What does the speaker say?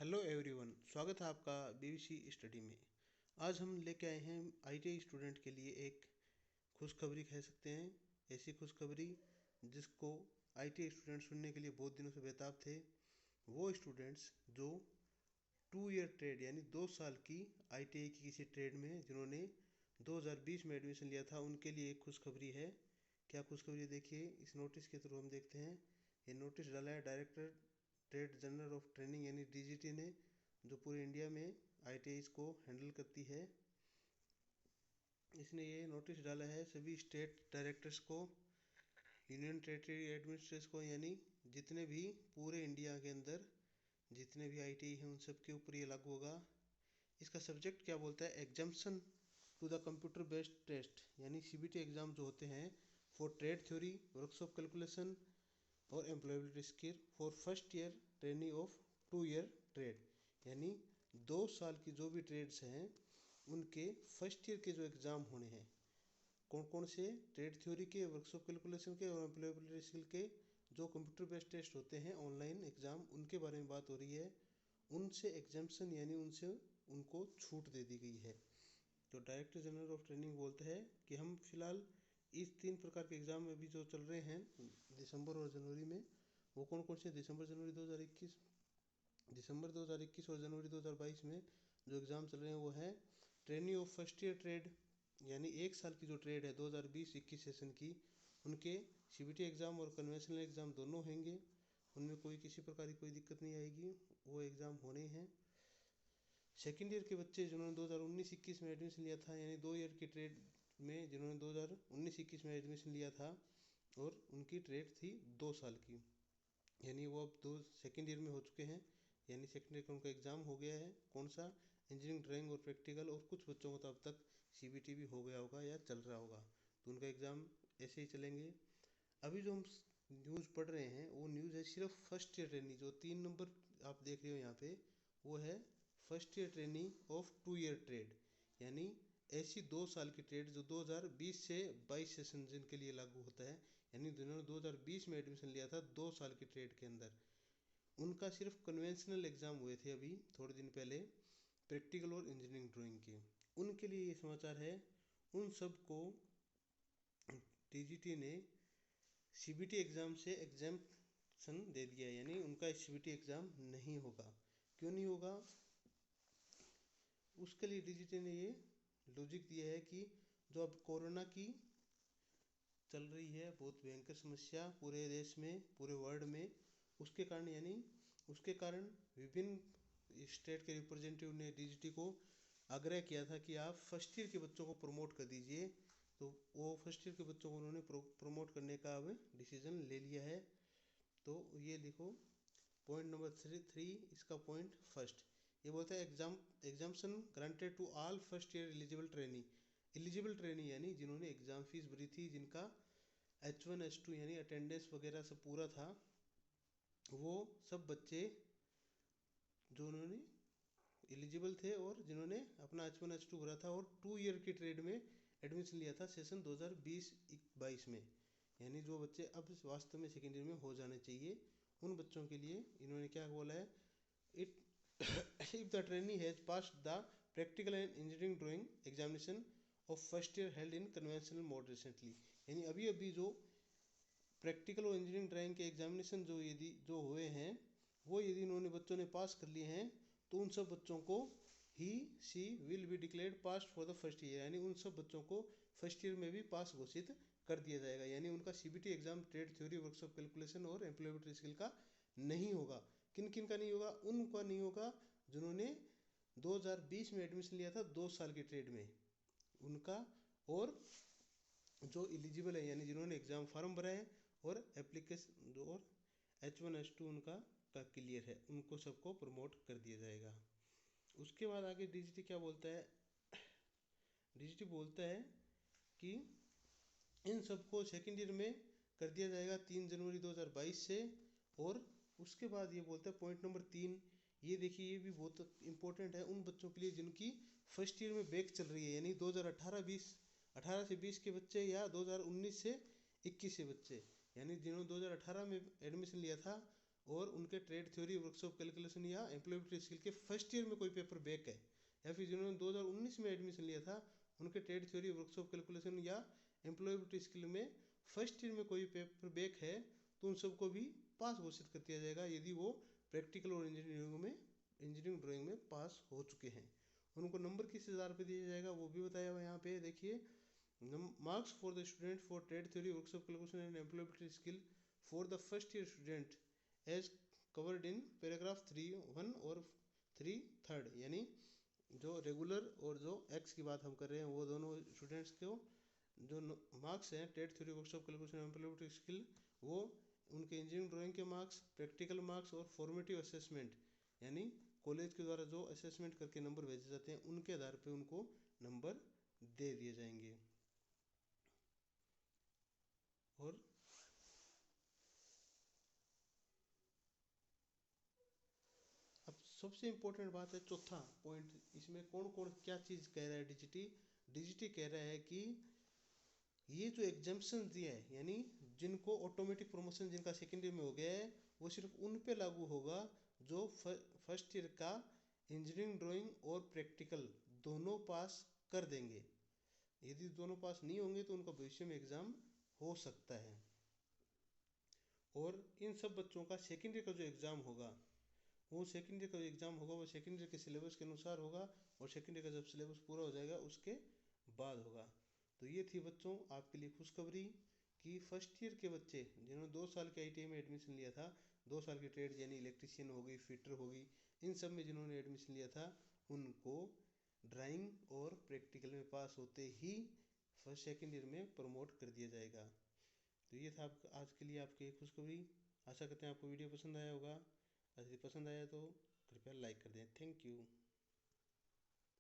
Hello everyone, स्वागत है आपका बीबीसी स्टडी में। आज हम लेके आए हैं आईटीआई स्टूडेंट के लिए एक खुशखबरी कह सकते हैं। ऐसी खुशखबरी जिसको आईटीआई स्टूडेंट सुनने के लिए बहुत दिनों से बेताब थे। वो स्टूडेंट्स जो 2 ईयर ट्रेड यानी 2 साल की आईटीआई की किसी ट्रेड में जिन्होंने 2020 में एडमिशन लिया था, उनके लिए एक खुशखबरी है। क्या खुशखबरी है देखिए, इस नोटिस के थ्रू हम देखते हैं। ये नोटिस डाला है director trade general of training यानी डीजीटी ने, जो पूरे इंडिया में आईटीआईज को हैंडल करती है। इसने ये नोटिस डाला है सभी स्टेट डायरेक्टर्स को, यूनियन टेरिटरी एडमिनिस्ट्रेटर्स को, यानी जितने भी पूरे इंडिया के अंदर जितने भी आईटीआई हैं उन सब के ऊपर ये लागू होगा। इसका सब्जेक्ट क्या बोलता है, exemption to the computer based test यानी सीबीटी एग्ज़ाम जो होते हैं for trade theory, workshop calculation और employability skill for first year training of 2 year trade, यानी 2 साल की जो भी ट्रेड्स हैं उनके फर्स्ट ईयर के जो एग्ज़ाम होने हैं, कौन कौन से, ट्रेड थ्योरी के, वर्कशॉप कैलकुलेशन के और एम्प्लॉयबिलिटी स्किल के जो कंप्यूटर बेस्ड टेस्ट होते हैं ऑनलाइन एग्ज़ाम, उनके बारे में बात हो रही है। उनसे एग्जाम्पशन यानी उनसे उनको छूट दे दी गई है। तो डायरेक्टर जनरल ऑफ ट्रेनिंग बोलते हैं कि हम फिलहाल इस 3 प्रकार के एग्ज़ाम अभी जो चल रहे हैं दिसंबर और जनवरी में, वो कौन कौन से, दिसंबर जनवरी 2021 और जनवरी 2022 में जो एग्ज़ाम चल रहे हैं वो है training of first year trade, यानी 1 साल की जो ट्रेड है 2020-21 सेशन की, उनके सीबीटी एग्ज़ाम और कन्वेंशनल एग्ज़ाम दोनों होंगे। उनमें कोई किसी प्रकार की कोई दिक्कत नहीं आएगी, वो एग्ज़ाम होने हैं। सेकेंड ईयर के बच्चे जिन्होंने 2019-21 में एडमिशन लिया था, यानी 2 ईयर की ट्रेड में जिन्होंने 2019-21 में एडमिशन लिया था और उनकी ट्रेड थी 2 साल की, यानी वो अब सेकेंड ईयर में हो चुके हैं, यानी सेकेंड ईयर का उनका एग्ज़ाम हो गया है। कौन सा, इंजीनियरिंग ड्राइंग और प्रैक्टिकल, और कुछ बच्चों को तो अब तक सीबीटी भी हो गया होगा या चल रहा होगा, तो उनका एग्ज़ाम ऐसे ही चलेंगे। अभी जो हम न्यूज़ पढ़ रहे हैं वो न्यूज़ है सिर्फ फर्स्ट ईयर ट्रेनिंग, जो 3 नंबर आप देख रहे हो यहाँ पे, वो है first year training of 2 year trade, यानी ऐसी 2 साल की ट्रेड जो 2020 से 22 सेशन जिनके लिए लागू होता है, यानी जिन्होंने 2020 में एडमिशन लिया था 2 साल की ट्रेड के अंदर, उनका सिर्फ कन्वेंशनल एग्ज़ाम हुए थे अभी थोड़े दिन पहले, प्रैक्टिकल और इंजीनियरिंग ड्राइंग के, उनके लिए ये समाचार है। उन सब को टीजीटी ने सीबीटी एग्ज़ाम से एग्जाम्पशन दे दिया है, यानी उनका सीबीटी एग्ज़ाम नहीं होगा। क्यों नहीं होगा, उसके लिए डीजीटी ने ये लॉजिक दिया है कि जो अब कोरोना की चल रही है बहुत भयंकर समस्या पूरे देश में, पूरे वर्ल्ड में, उसके कारण, यानी उसके कारण विभिन्न स्टेट के रिप्रेजेंटेटिव ने डीजीटी को आग्रह किया था कि आप फर्स्ट ईयर के बच्चों को प्रमोट कर दीजिए, तो वो फर्स्ट ईयर के बच्चों को उन्होंने प्रमोट करने का अब डिसीजन ले लिया है। तो ये लिखो पॉइंट नंबर 3, इसका पॉइंट फर्स्ट ये बोलता है exemption granted to all first year eligible trainee यानी जिन्होंने एग्ज़ाम फीस भरी थी, जिनका H1 H2 यानी अटेंडेंस वगैरह सब पूरा था, वो सब बच्चे जो उन्होंने एलिजिबल थे और जिन्होंने अपना H1 H2 भरा था और 2 ईयर की ट्रेड में एडमिशन लिया था सेशन 2020-22 में, यानी जो बच्चे अब वास्तव में सेकेंड ईयर में हो जाने चाहिए, उन बच्चों के लिए इन्होंने क्या बोला है, it if the trainee has pass the practical and engineering drawing examination of first year held in conventional mode recently, यानी अभी अभी जो प्रैक्टिकल और इंजीनियरिंग ड्राइंग के एग्जामिनेशन जो हुए हैं वो यदि इन्होंने बच्चों ने पास कर लिए हैं, तो उन सब बच्चों को ही सी will be declared pass for the first year, यानी उन सब बच्चों को फर्स्ट ईयर में भी पास घोषित कर दिया जाएगा, यानी उनका CBT exam trade theory, workshop calculation और एम्प्लॉयबिलिटी स्किल का नहीं होगा। किन किन का नहीं होगा, उनका नहीं होगा जिन्होंने 2020 में एडमिशन लिया था 2 साल की ट्रेड में, उनका, और जो एलिजिबल है यानी जिन्होंने एग्ज़ाम फॉर्म भरा है और एप्लीकेशन जो और H1 H2 उनका का क्लियर है, उनको सबको प्रमोट कर दिया जाएगा। उसके बाद आगे डीजीटी क्या बोलता है, डीजीटी बोलता है कि इन सबको सेकेंड ईयर में कर दिया जाएगा 3 जनवरी 2022 से, और उसके बाद ये बोलता है पॉइंट नंबर 3, ये देखिए ये भी बहुत इंपॉर्टेंट है उन बच्चों के लिए जिनकी फर्स्ट ईयर में बैक चल रही है, यानी 18 से 20 के बच्चे या 2019 से 21 से बच्चे, यानी जिन्होंने 2018 में एडमिशन लिया था और उनके ट्रेड थ्योरी वर्कशॉप कैलकुलेशन या एम्प्लॉयबिलिटी स्किल के फर्स्ट ईयर में कोई पेपर बैक है, या फिर जिन्होंने 2019 में एडमिशन लिया था उनके ट्रेड थ्योरी वर्कशॉप कैलकुलेशन या एम्प्लॉयबिलिटी स्किल में फर्स्ट ईयर में कोई पेपर बैक है, तो उन सबको भी पास घोषित कर दिया जाएगा यदि वो प्रैक्टिकल और इंजीनियरिंग ड्राइंग में पास हो चुके हैं। उनको नंबर किस आधार पर दिया जाएगा वो भी बताया हुआ यहाँ पे देखिए। Marks for the student for trade theory workshop calculation and employability skill for the first year student as covered in paragraph 3(1) और 3(3), यानी जो रेगुलर और जो एक्स की बात हम कर रहे हैं वो दोनों स्टूडेंट्स को जो मार्क्स हैं trade theory workshop calculation employability skill, वो उनके इंजीनियरिंग ड्राइंग के मार्क्स, प्रैक्टिकल मार्क्स और फॉर्मेटिव असेसमेंट यानी कॉलेज के द्वारा जो असेसमेंट करके नंबर भेजे जाते हैं उनके आधार पे उनको नंबर दे दिए जाएंगे। और अब सबसे इम्पोर्टेंट बात है चौथा पॉइंट, इसमें कौन कौन क्या चीज़ कह रहा है डीजीटी कह रहा है कि ये जो एग्जाम्पशन दिया है यानी जिनको ऑटोमेटिक प्रमोशन जिनका सेकेंडरी में हो गया है वो सिर्फ उन पे लागू होगा जो फर्स्ट ईयर का इंजीनियरिंग ड्राइंग और प्रैक्टिकल दोनों पास कर देंगे। यदि दोनों पास नहीं होंगे तो उनका भविष्य में एग्ज़ाम हो सकता है। और इन सब बच्चों का सेकेंडरी का जो एग्ज़ाम होगा वो सेकेंडरी के सिलेबस के अनुसार होगा, और सेकेंडरी का जब सिलेबस पूरा हो जाएगा उसके बाद होगा। तो ये थी बच्चों आपके लिए खुशखबरी कि फर्स्ट ईयर के बच्चे जिन्होंने 2 साल के आईटीआई में एडमिशन लिया था, 2 साल की ट्रेड यानी इलेक्ट्रीशियन हो गई, फिटर हो गई, इन सब में जिन्होंने एडमिशन लिया था उनको ड्राइंग और प्रैक्टिकल में पास होते ही फर्स्ट सेकेंड ईयर में प्रमोट कर दिया जाएगा। तो ये था आज के लिए आपकी खुशखबरी। आशा करते हैं आपको वीडियो पसंद आया होगा। यदि पसंद आया तो कृपया लाइक कर दें। Thank you.